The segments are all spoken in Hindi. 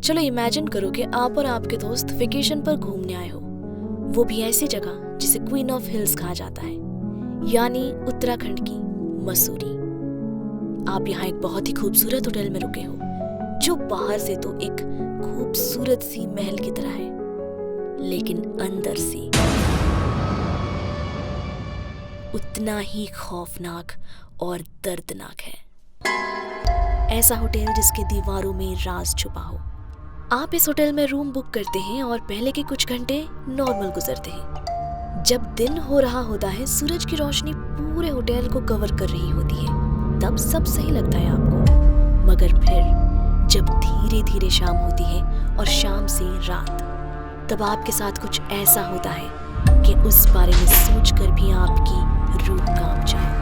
चलो इमेजिन करो कि आप और आपके दोस्त वेकेशन पर घूमने आए हो, वो भी ऐसी जगह जिसे क्वीन ऑफ हिल्स कहा जाता है, यानी उत्तराखंड की मसूरी। आप यहाँ एक बहुत ही खूबसूरत होटल में रुके हो, जो बाहर से तो एक खूबसूरत सी महल की तरह है, लेकिन अंदर से उतना ही खौफनाक और दर्दनाक है। ऐसा होटल जिसके दीवारों में राज छुपा हो। आप इस होटल में रूम बुक करते हैं और पहले के कुछ घंटे नॉर्मल गुजरते हैं। जब दिन हो रहा होता है, सूरज की रोशनी पूरे होटल को कवर कर रही होती है, तब सब सही लगता है आपको। मगर फिर जब धीरे धीरे शाम होती है और शाम से रात, तब आपके साथ कुछ ऐसा होता है कि उस बारे में सोचकर भी आपकी रूह कांप जाए।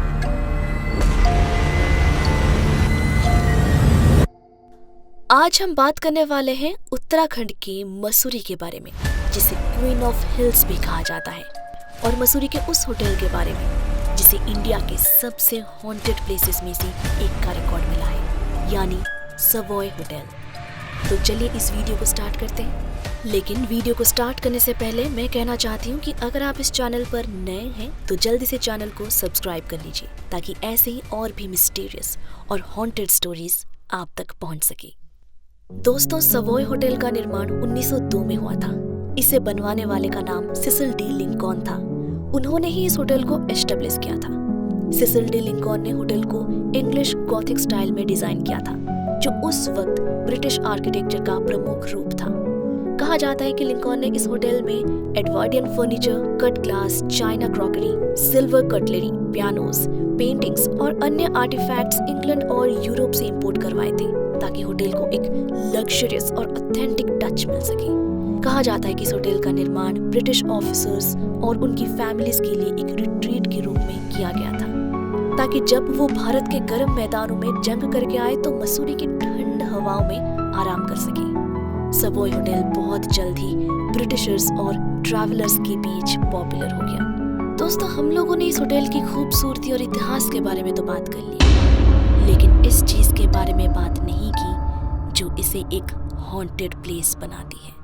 आज हम बात करने वाले हैं उत्तराखंड के मसूरी के बारे में, जिसे क्वीन ऑफ हिल्स भी कहा जाता है, और मसूरी के उस होटल के बारे में जिसे इंडिया के सबसे हॉन्टेड प्लेसेस में से एक का रिकॉर्ड मिला है, यानी सवॉय होटल। तो चलिए इस वीडियो को स्टार्ट करते हैं। लेकिन वीडियो को स्टार्ट करने से पहले मैं कहना चाहती हूँ कि अगर आप इस चैनल पर नए हैं तो जल्दी से चैनल को सब्सक्राइब कर लीजिए, ताकि ऐसे ही और भी मिस्टीरियस और हॉन्टेड स्टोरीज आप तक पहुँच सके। दोस्तों, सवॉय होटल का निर्माण 1902 में हुआ था। इसे बनवाने वाले का नाम सिसिल डी लिंकॉन था। उन्होंने ही इस होटल को एस्टेब्लिश किया था। सिसिल डी लिंकॉन ने होटल को इंग्लिश गॉथिक स्टाइल में डिजाइन किया था, जो उस वक्त ब्रिटिश आर्किटेक्चर का प्रमुख रूप था। कहा जाता है कि लिंकॉन ने इस होटल में Edwardian furniture, cut glass, china crockery, silver cutlery, pianos, paintings और अन्य आर्टिफैक्ट्स इंग्लैंड और यूरोप से इंपोर्ट करवाए थे, ताकि होटल को एक लग्जरियस और ऑथेंटिक टच मिल सके। कहा जाता है कि इस होटल का निर्माण ब्रिटिश ऑफिसर्स और उनकी फैमिलीज के लिए एक रिट्रीट के रूप में किया गया था, ताकि जब वो भारत के गर्म मैदानों में जंग करके आए तो मसूरी की ठंड हवाओं में आराम कर सके। सवॉय होटल बहुत जल्द ही ब्रिटिशर्स और ट्रैवलर्स के बीच पॉपुलर हो गया। दोस्तों, हम लोगों ने इस होटल की खूबसूरती और इतिहास के बारे में तो बात कर ली, लेकिन इस चीज के बारे में बात नहीं की जो इसे एक हॉन्टेड प्लेस बनाती है।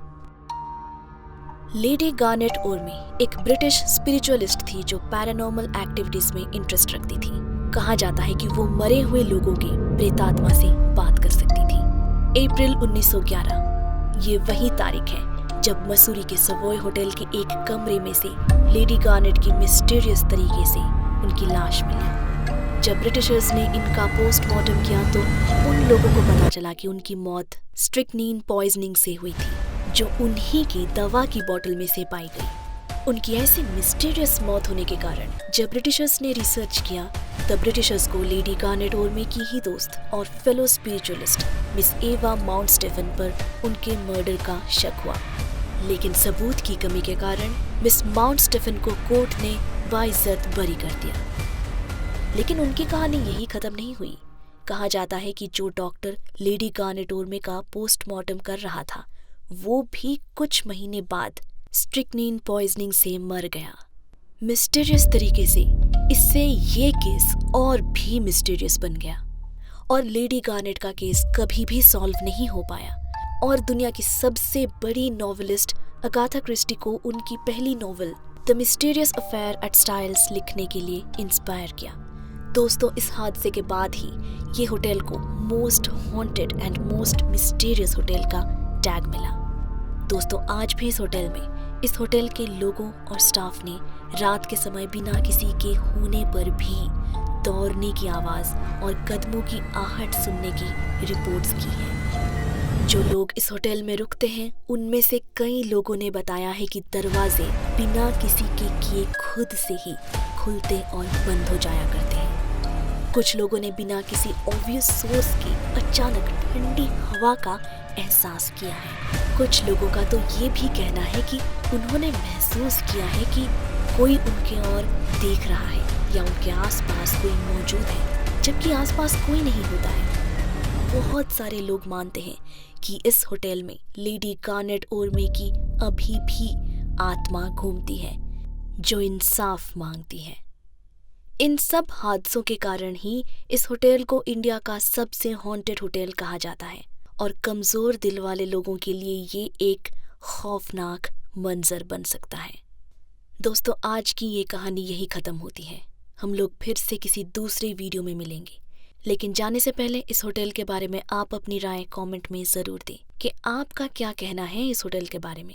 लेडी गार्नेट ओर्मे एक ब्रिटिश स्पिरिचुअलिस्ट थी जो पैरानॉर्मल एक्टिविटीज में इंटरेस्ट रखती थी। कहा जाता है कि वो मरे हुए लोगों के प्रेतात्मा से बात कर सकती थी। अप्रैल 1911 ये वही तारीख है जब मसूरी के सवॉय होटल के एक कमरे में से लेडी गार्नेट की मिस्टीरियस तरीके से उनकी लाश मिली। जब ब्रिटिशर्स ने इनका पोस्टमार्टम किया तो उन लोगों को पता चला कि उनकी मौत स्ट्रिक्नीन पॉइजनिंग से हुई थी, जो उन्हीं की दवा की बोतल में से पाई गई। उनकी ऐसी मिस्टीरियस मौत होने के कारण जब ब्रिटिशर्स ने रिसर्च किया, तब ब्रिटिशर्स को लेडी गार्नेट ओर्मे की ही दोस्त और फेलो स्पिरिचुअलिस्ट मिस एवा माउंट स्टेफन पर उनके मर्डर का शक हुआ। लेकिन सबूत की कमी के कारण मिस माउंट स्टेफन को कोर्ट ने बाइज्जत बरी कर दिया। लेकिन उनकी कहानी यही खत्म नहीं हुई। कहा जाता है कि जो डॉक्टर लेडी गार्नेट ओर्मे का पोस्टमार्टम कर रहा था, वो भी कुछ महीने बाद स्ट्रिक्नीन पॉइजनिंग से मर गया। मिस्टीरियस तरीके से इससे ये केस और भी मिस्टीरियस बन गया और लेडी गार्नेट का केस कभी भी सॉल्व नहीं हो पाया, और दुनिया की सबसे बड़ी नॉवेलिस्ट अगाथा क्रिस्टी को उनकी पहली novel The Mysterious Affair at Styles लिखने के लिए इंस्पायर किया। दोस्तों, इस हादसे के बाद ही ये होटल को most haunted and most mysterious hotel का टैग मिला। दोस्तों, आज भी इस होटल के लोगों और स्टाफ ने रात के समय बिना किसी के होने पर भी दौड़ने की आवाज और कदमों की आहट सुनने की रिपोर्ट्स की है। जो लोग इस होटल में रुकते हैं, उनमें से कई लोगों ने बताया है कि दरवाजे बिना किसी के किए खुद से ही खुलते और बंद हो जाया करते हैं। कुछ लोगों ने बिना किसी ऑब्वियस सोर्स के अचानक ठंडी हवा का एहसास किया है। कुछ लोगों का तो ये भी कहना है कि उन्होंने महसूस किया है कि कोई उनके ओर देख रहा है या उनके आसपास कोई मौजूद है, जबकि आसपास कोई नहीं होता है। बहुत सारे लोग मानते हैं कि इस होटल में लेडी गार्नेट ओर्मे की अभी भी आत्मा घूमती है, जो इंसाफ मांगती है। इन सब हादसों के कारण ही इस होटल को इंडिया का सबसे हॉन्टेड होटल कहा जाता है, और कमज़ोर दिल वाले लोगों के लिए ये एक खौफनाक मंजर बन सकता है। दोस्तों, आज की ये कहानी यही ख़त्म होती है। हम लोग फिर से किसी दूसरे वीडियो में मिलेंगे, लेकिन जाने से पहले इस होटल के बारे में आप अपनी राय कमेंट में ज़रूर दें कि आपका क्या कहना है इस होटल के बारे में।